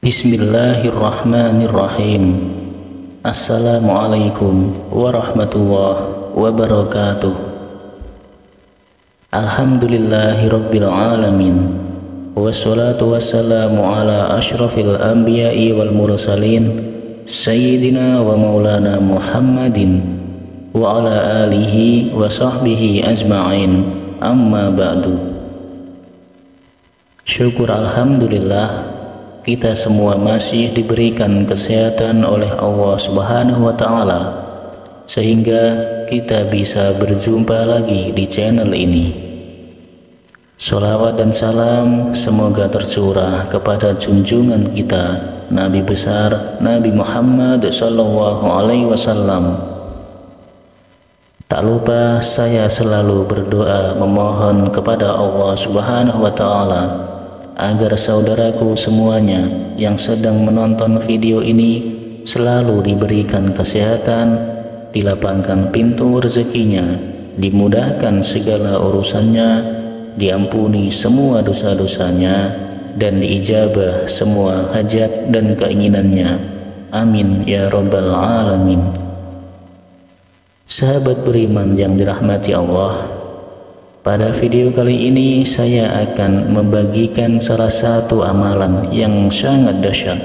Bismillahirrahmanirrahim. Assalamualaikum warahmatullahi wabarakatuh. Alhamdulillahirabbil alamin. Wassalatu wassalamu ala asyrafil anbiya'i wal mursalin sayyidina wa maulana Muhammadin wa ala alihi wa sahbihi ajma'in. Amma ba'du. Syukur alhamdulillah, kita semua masih diberikan kesehatan oleh Allah Subhanahu wa Ta'ala, sehingga kita bisa berjumpa lagi di channel ini. Sholawat dan salam semoga tercurah kepada junjungan kita, Nabi besar Nabi Muhammad Sallallahu Alaihi Wasallam. Tak lupa saya selalu berdoa memohon kepada Allah Subhanahu wa Ta'ala agar saudaraku semuanya yang sedang menonton video ini selalu diberikan kesehatan, dilapangkan pintu rezekinya, dimudahkan segala urusannya, diampuni semua dosa-dosanya, dan diijabah semua hajat dan keinginannya. Amin ya rabbal alamin. Sahabat beriman yang dirahmati Allah, pada video kali ini saya akan membagikan salah satu amalan yang sangat dahsyat.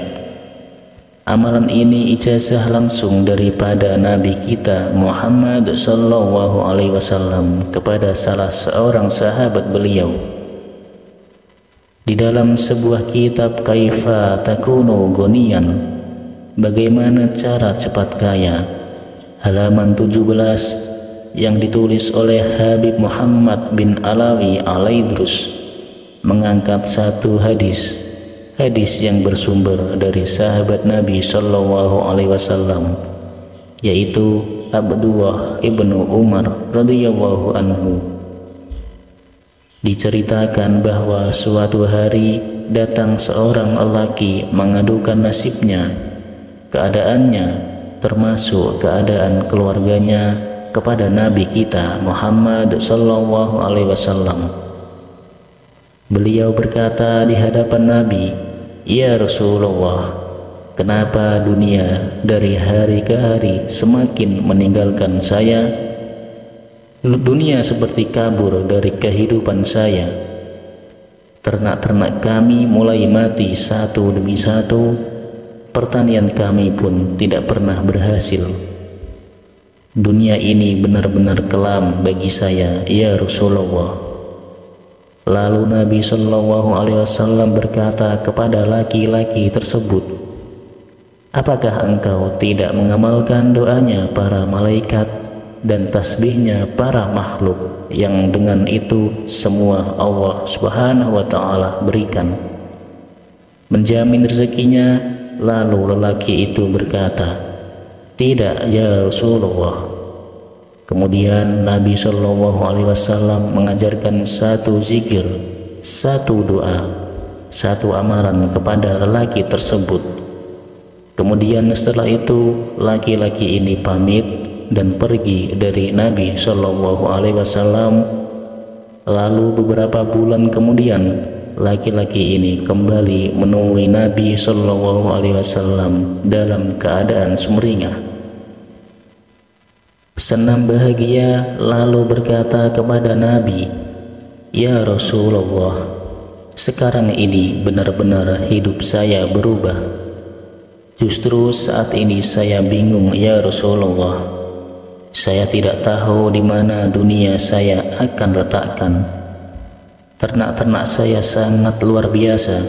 Amalan ini ijazah langsung daripada Nabi kita Muhammad Sallallahu Alaihi Wasallam kepada salah seorang sahabat beliau. Di dalam sebuah kitab Kaifa Takunu Ghaniyan, bagaimana cara cepat kaya, halaman 17, yang ditulis oleh Habib Muhammad bin Alawi Al-Aidrus, mengangkat satu hadis yang bersumber dari sahabat Nabi Sallallahu Alaihi Wasallam, yaitu Abdullah ibnu Umar radhiyallahu anhu. Diceritakan bahwa suatu hari datang seorang lelaki mengadukan nasibnya, keadaannya termasuk keadaan keluarganya, kepada Nabi kita Muhammad Sallallahu Alaihi Wasallam. Beliau berkata di hadapan Nabi, "Ya Rasulullah, kenapa dunia dari hari ke hari semakin meninggalkan saya? Dunia seperti kabur dari kehidupan saya. Ternak-ternak kami mulai mati satu demi satu, pertanian kami pun tidak pernah berhasil. Dunia ini benar-benar kelam bagi saya, ya Rasulullah." Lalu Nabi Shallallahu Alaihi Wasallam berkata kepada laki-laki tersebut, "Apakah engkau tidak mengamalkan doanya para malaikat dan tasbihnya para makhluk yang dengan itu semua Allah Subhanahu wa Ta'ala berikan, menjamin rezekinya?" Lalu lelaki itu berkata, "Tidak ya Rasulullah." Kemudian Nabi Shallallahu Alaihi Wasallam mengajarkan satu zikir, satu doa, satu amalan kepada lelaki tersebut. Kemudian setelah itu laki-laki ini pamit dan pergi dari Nabi Shallallahu Alaihi Wasallam. Lalu beberapa bulan kemudian laki-laki ini kembali menemui Nabi Shallallahu Alaihi Wasallam dalam keadaan sumringah, senang bahagia, lalu berkata kepada Nabi, "Ya Rasulullah, sekarang ini benar-benar hidup saya berubah. Justru saat ini saya bingung ya Rasulullah. Saya tidak tahu di mana dunia saya akan letakkan. Ternak-ternak saya sangat luar biasa.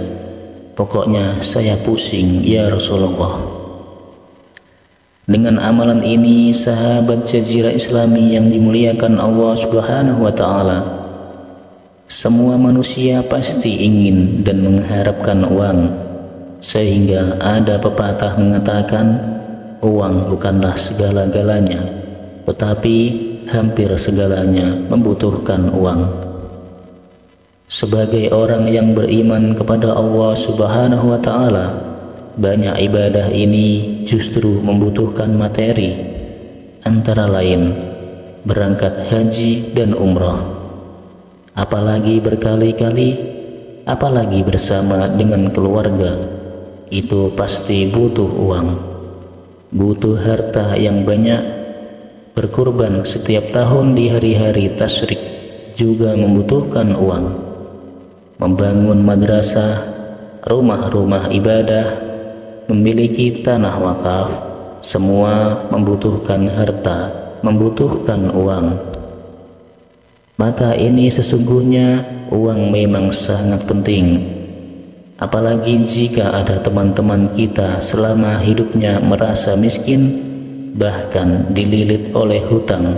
Pokoknya saya pusing ya Rasulullah." Dengan amalan ini, sahabat Jazirah Islami yang dimuliakan Allah Subhanahu wa Ta'ala, semua manusia pasti ingin dan mengharapkan uang, sehingga ada pepatah mengatakan, uang bukanlah segala-galanya, tetapi hampir segalanya membutuhkan uang. Sebagai orang yang beriman kepada Allah Subhanahu wa Ta'ala, banyak ibadah ini justru membutuhkan materi, antara lain berangkat haji dan umrah. Apalagi berkali-kali, apalagi bersama dengan keluarga, itu pasti butuh uang, butuh harta yang banyak. Berkurban setiap tahun di hari-hari tasyrik juga membutuhkan uang. Membangun madrasah, rumah-rumah ibadah, memiliki tanah wakaf, semua membutuhkan harta, membutuhkan uang. Maka ini sesungguhnya uang memang sangat penting. Apalagi jika ada teman-teman kita selama hidupnya merasa miskin, bahkan dililit oleh hutang,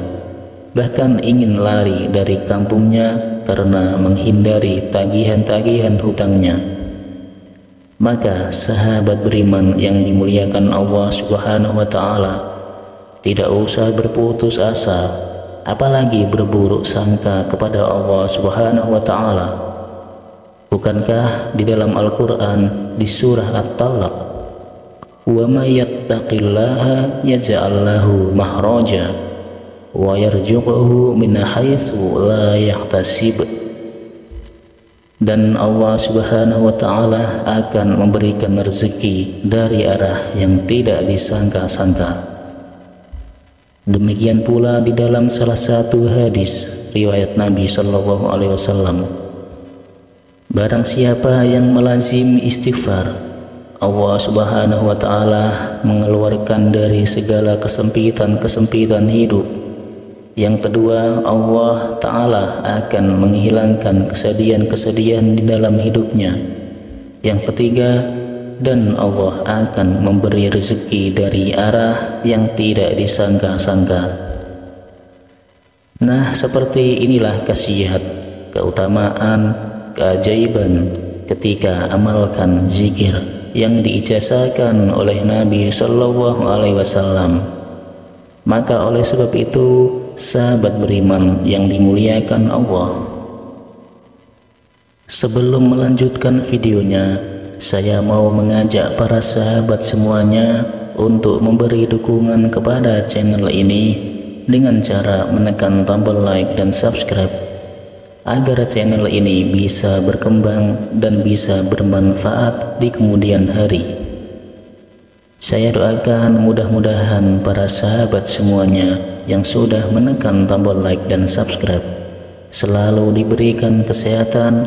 bahkan ingin lari dari kampungnya karena menghindari tagihan-tagihan hutangnya. Maka sahabat beriman yang dimuliakan Allah Subhanahu wa Ta'ala, tidak usah berputus asa, apalagi berburuk sangka kepada Allah Subhanahu wa Ta'ala. Bukankah di dalam Al-Quran di surah At-Talaq, wa may yattaqillaha yaj'al lahu makhraja wa yarzuqhu min haitsu la yahtasib, dan Allah Subhanahu wa Ta'ala akan memberikan rezeki dari arah yang tidak disangka-sangka. Demikian pula di dalam salah satu hadis riwayat Nabi sallallahu alaihi wasallam, barang siapa yang melazim istighfar, Allah Subhanahu wa Ta'ala mengeluarkan dari segala kesempitan-kesempitan hidup. Yang kedua, Allah Ta'ala akan menghilangkan kesedihan-kesedihan di dalam hidupnya. Yang ketiga, dan Allah akan memberi rezeki dari arah yang tidak disangka-sangka. Nah, seperti inilah khasiat, keutamaan, keajaiban ketika amalkan zikir yang diijazahkan oleh Nabi Shallallahu Alaihi Wasallam. Maka oleh sebab itu, sahabat beriman yang dimuliakan Allah, sebelum melanjutkan videonya, saya mau mengajak para sahabat semuanya untuk memberi dukungan kepada channel ini dengan cara menekan tombol like dan subscribe, agar channel ini bisa berkembang dan bisa bermanfaat di kemudian hari. Saya doakan mudah-mudahan para sahabat semuanya yang sudah menekan tombol like dan subscribe selalu diberikan kesehatan,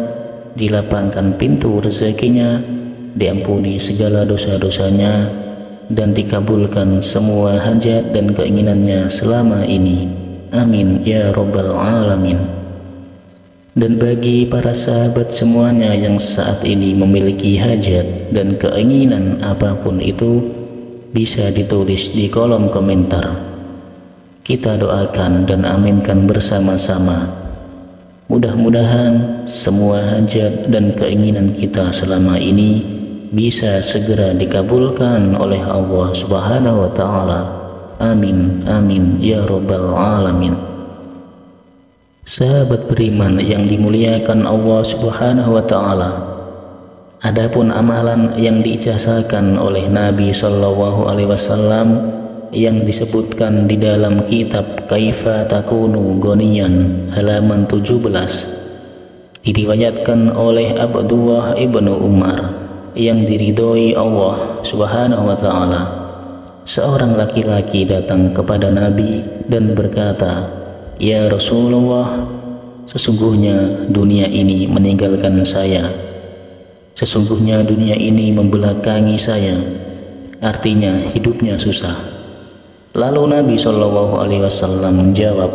dilapangkan pintu rezekinya, diampuni segala dosa-dosanya, dan dikabulkan semua hajat dan keinginannya selama ini. Amin ya Rabbal Alamin. Dan bagi para sahabat semuanya yang saat ini memiliki hajat dan keinginan apapun itu, bisa ditulis di kolom komentar. Kita doakan dan aminkan bersama-sama. Mudah-mudahan semua hajat dan keinginan kita selama ini bisa segera dikabulkan oleh Allah Subhanahu wa Ta'ala. Amin, amin ya Rabbal Alamin. Sahabat beriman yang dimuliakan Allah Subhanahu wa Ta'ala, adapun amalan yang diijazahkan oleh Nabi Shallallahu Alaihi Wasallam yang disebutkan di dalam kitab Kaifa Takunu Ghaniyan halaman 17, diriwayatkan oleh Abdullah ibnu Umar yang diridhoi Allah Subhanahu wa Ta'ala. Seorang laki-laki datang kepada Nabi dan berkata, "Ya Rasulullah, sesungguhnya dunia ini meninggalkan saya. Sesungguhnya dunia ini membelakangi saya." Artinya hidupnya susah. Lalu Nabi Shallallahu Alaihi Wasallam menjawab,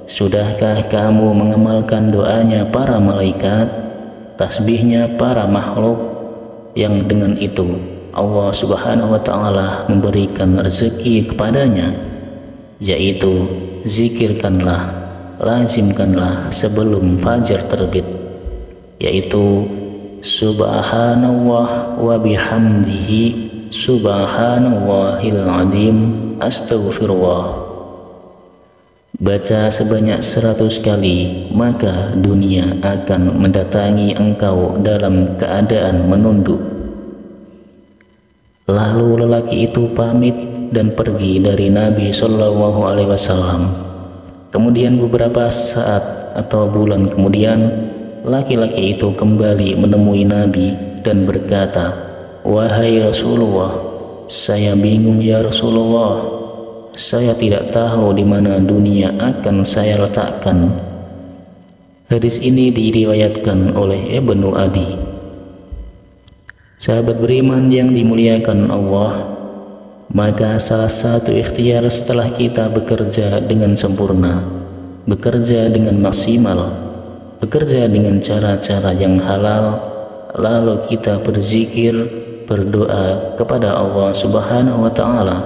"Sudahkah kamu mengamalkan doanya para malaikat, tasbihnya para makhluk, yang dengan itu Allah Subhanahu wa Ta'ala memberikan rezeki kepadanya, yaitu zikirkanlah, lazimkanlah sebelum fajar terbit, yaitu subhanallah wa bihamdihi subhanallahil azim astaghfirullah." Baca sebanyak 100 kali, maka dunia akan mendatangi engkau dalam keadaan menunduk. Lalu lelaki itu pamit dan pergi dari Nabi Shallallahu Alaihi Wasallam. Kemudian beberapa saat atau bulan kemudian, laki-laki itu kembali menemui Nabi dan berkata, "Wahai Rasulullah, saya bingung ya Rasulullah. Saya tidak tahu di mana dunia akan saya letakkan." Hadis ini diriwayatkan oleh Ibnu Adi. Sahabat beriman yang dimuliakan Allah, maka salah satu ikhtiar setelah kita bekerja dengan sempurna, bekerja dengan maksimal, bekerja dengan cara-cara yang halal, lalu kita berzikir, berdoa kepada Allah Subhanahu wa Ta'ala.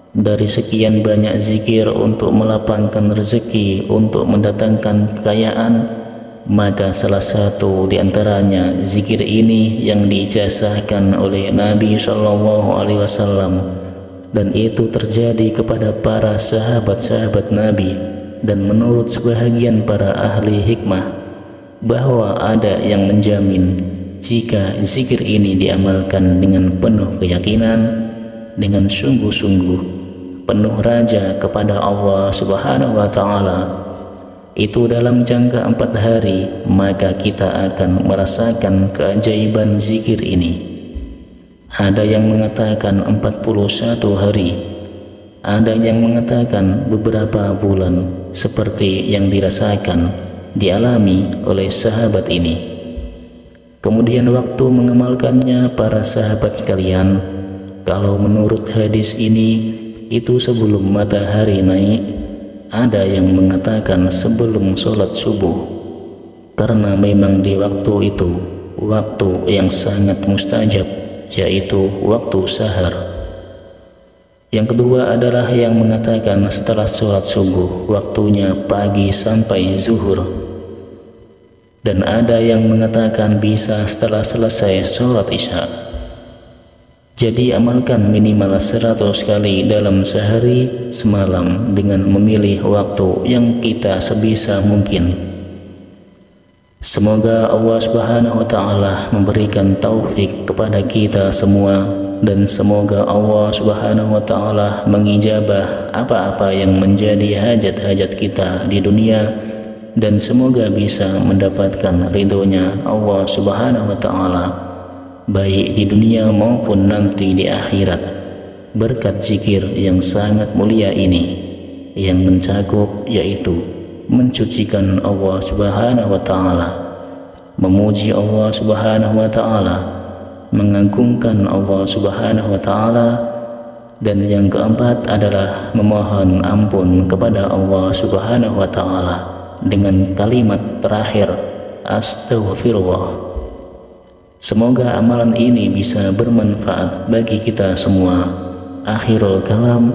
Dari sekian banyak zikir untuk melapangkan rezeki, untuk mendatangkan kekayaan, maka salah satu di antaranya zikir ini yang diijazahkan oleh Nabi SAW, dan itu terjadi kepada para sahabat-sahabat Nabi. Dan menurut sebahagian para ahli hikmah, bahwa ada yang menjamin jika zikir ini diamalkan dengan penuh keyakinan, dengan sungguh-sungguh, penuh raja kepada Allah Subhanahu wa Ta'ala, itu dalam jangka 4 hari, maka kita akan merasakan keajaiban zikir ini. Ada yang mengatakan 41 hari, ada yang mengatakan beberapa bulan, seperti yang dirasakan, dialami oleh sahabat ini. Kemudian waktu mengamalkannya para sahabat sekalian, kalau menurut hadis ini, itu sebelum matahari naik, ada yang mengatakan sebelum sholat subuh, karena memang di waktu itu waktu yang sangat mustajab, yaitu waktu sahar. Yang kedua adalah yang mengatakan setelah sholat subuh, waktunya pagi sampai zuhur. Dan ada yang mengatakan bisa setelah selesai sholat isya. Jadi amalkan minimal 100 kali dalam sehari semalam dengan memilih waktu yang kita sebisa mungkin. Semoga Allah Subhanahu wa Ta'ala memberikan taufik kepada kita semua, dan semoga Allah Subhanahu wa Ta'ala mengijabah apa-apa yang menjadi hajat-hajat kita di dunia, dan semoga bisa mendapatkan ridhonya Allah Subhanahu wa Ta'ala baik di dunia maupun nanti di akhirat, berkat zikir yang sangat mulia ini, yang mencakup yaitu mencucikan Allah Subhanahu wa Ta'ala, memuji Allah Subhanahu wa Ta'ala, mengagungkan Allah Subhanahu wa Ta'ala, dan yang keempat adalah memohon ampun kepada Allah Subhanahu wa Ta'ala dengan kalimat terakhir astaghfirullah. Semoga amalan ini bisa bermanfaat bagi kita semua. Akhirul kalam,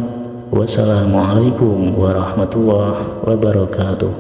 wassalamualaikum warahmatullahi wabarakatuh.